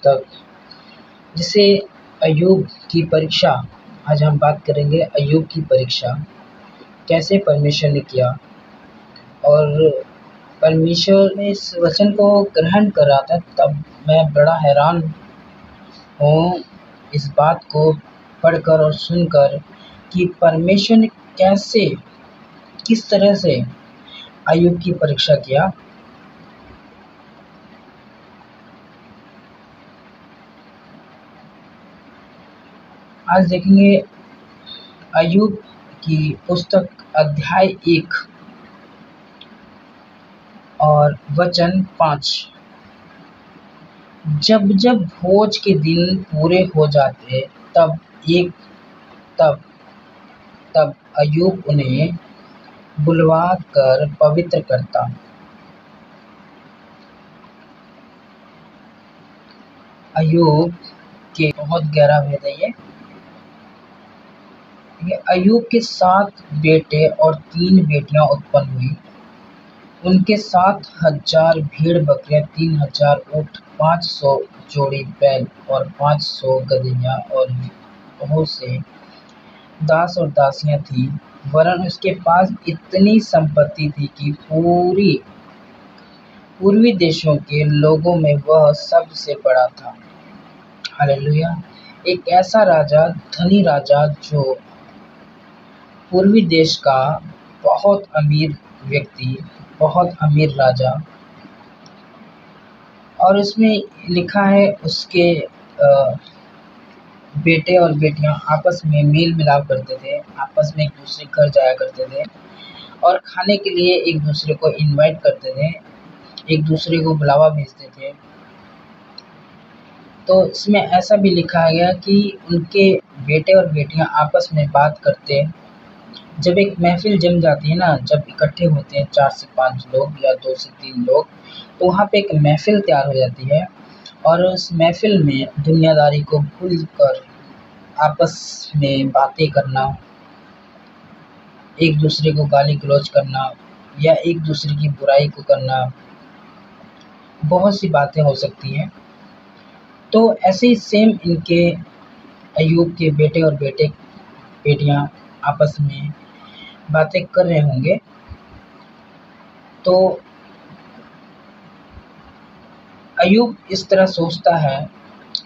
पुस्तक जिसे अय्यूब की परीक्षा, आज हम बात करेंगे अय्यूब की परीक्षा कैसे परमेश्वर ने किया। और परमेश्वर ने इस वचन को ग्रहण करा था, तब मैं बड़ा हैरान हूँ इस बात को पढ़कर और सुनकर कि परमेश्वर ने कैसे, किस तरह से अय्यूब की परीक्षा किया। आज देखेंगे अय्यूब की पुस्तक अध्याय 1 और वचन 5। जब जब भोज के दिन पूरे हो जाते तब तब अय्यूब उन्हें बुलवा कर पवित्र करता। अय्यूब के बहुत गहरा भेद है ये। अय्यूब के 7 बेटे और 3 बेटियां उत्पन्न हुई। उनके 7,000 भेड़ बकरियां, 3,000 ऊँट, 500 जोड़ी बैल और 500 गदहियां और बहुत से दास और दासियां थी। वरन उसके पास इतनी संपत्ति थी कि पूर्वी देशों के लोगों में वह सबसे बड़ा था। हालेलुया। एक ऐसा राजा, धनी राजा, जो पूर्वी देश का बहुत अमीर व्यक्ति, बहुत अमीर राजा। और इसमें लिखा है उसके बेटे और बेटियां आपस में मेल मिलाप करते थे, आपस में एक दूसरे के घर जाया करते थे और खाने के लिए एक दूसरे को इनवाइट करते थे, एक दूसरे को बुलावा भेजते थे। तो इसमें ऐसा भी लिखा गया कि उनके बेटे और बेटियां आपस में बात करते। जब एक महफिल जम जाती है ना, जब इकट्ठे होते हैं 4 से 5 लोग या 2 से 3 लोग, तो वहाँ पे एक महफिल तैयार हो जाती है। और उस महफिल में दुनियादारी को भूलकर आपस में बातें करना, एक दूसरे को गाली गलौज करना या एक दूसरे की बुराई को करना, बहुत सी बातें हो सकती हैं। तो ऐसे ही सेम इनके अय्यूब के बेटे और बेटियां आपस में बातें कर रहे होंगे। तो अय्यूब इस तरह सोचता है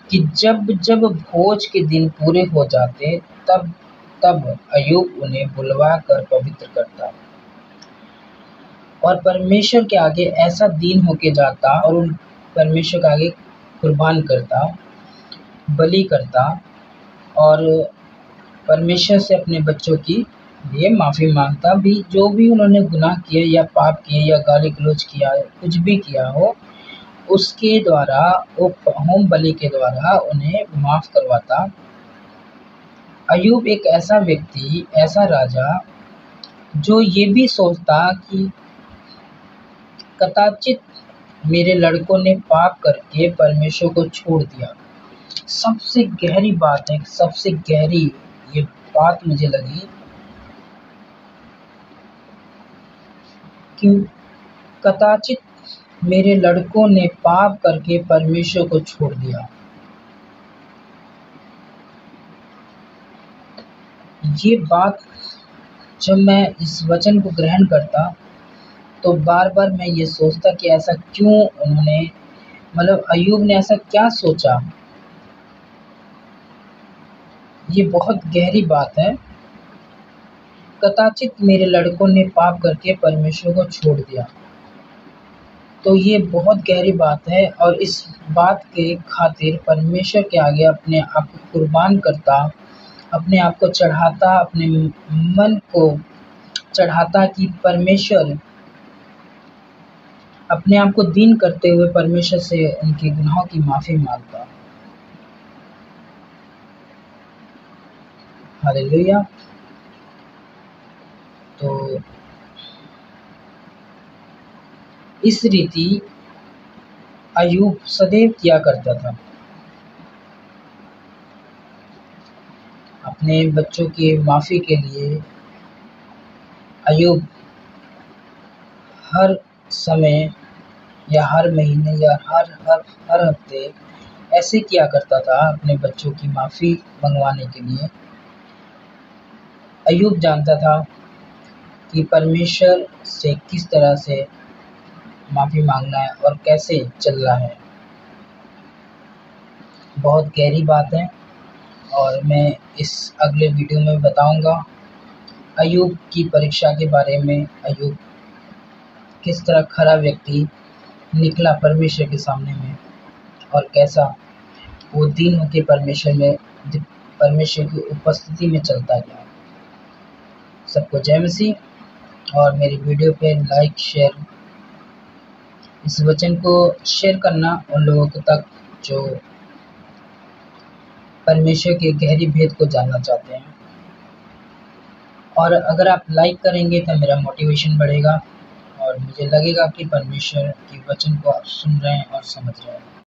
कि जब जब भोज के दिन पूरे हो जाते तब तब अय्यूब उन्हें बुलवा कर पवित्र करता और परमेश्वर के आगे ऐसा दीन होके जाता और उन परमेश्वर के आगे कुर्बान करता, बलि करता और परमेश्वर से अपने बच्चों की लिए माफ़ी मांगता भी, जो भी उन्होंने गुनाह किए या पाप किए या गाली गलौज किया, कुछ भी किया हो, उसके द्वारा, वो होम बलि के द्वारा उन्हें माफ़ करवाता। अय्यूब एक ऐसा व्यक्ति, ऐसा राजा, जो ये भी सोचता कि कदाचित मेरे लड़कों ने पाप करके परमेश्वर को छोड़ दिया। सबसे गहरी बात है, सबसे गहरी ये बात मुझे लगी कि कदाचित मेरे लड़कों ने पाप करके परमेश्वर को छोड़ दिया। ये बात जब मैं इस वचन को ग्रहण करता तो बार बार मैं ये सोचता कि ऐसा क्यों उन्होंने, मतलब अय्यूब ने ऐसा क्या सोचा। ये बहुत गहरी बात है। कदाचित मेरे लड़कों ने पाप करके परमेश्वर को छोड़ दिया, तो ये बहुत गहरी बात है। और इस बात के खातिर परमेश्वर के आगे अपने आप को कुर्बान करता, अपने आप को चढ़ाता, अपने मन को चढ़ाता कि परमेश्वर, अपने आप को दीन करते हुए परमेश्वर से उनके गुनाहों की माफ़ी मांगता। हालेलुया। तो इस रीति अय्यूब सदैव किया करता था। अपने बच्चों की माफ़ी के लिए अय्यूब हर समय या हर महीने या हर हफ्ते ऐसे किया करता था अपने बच्चों की माफ़ी मंगवाने के लिए। अय्यूब जानता था कि परमेश्वर से किस तरह से माफ़ी मांगना है और कैसे चलना है। बहुत गहरी बात है और मैं इस अगले वीडियो में बताऊंगा अय्यूब की परीक्षा के बारे में। अय्यूब किस तरह खरा व्यक्ति निकला परमेश्वर के सामने में और कैसा वो दीन होके परमेश्वर की उपस्थिति में चलता गया। सबको जय मसीह। और मेरी वीडियो पे लाइक शेयर, इस वचन को शेयर करना उन लोगों तक जो परमेश्वर के गहरी भेद को जानना चाहते हैं। और अगर आप लाइक करेंगे तो मेरा मोटिवेशन बढ़ेगा और मुझे लगेगा कि परमेश्वर के वचन को आप सुन रहे हैं और समझ रहे हैं।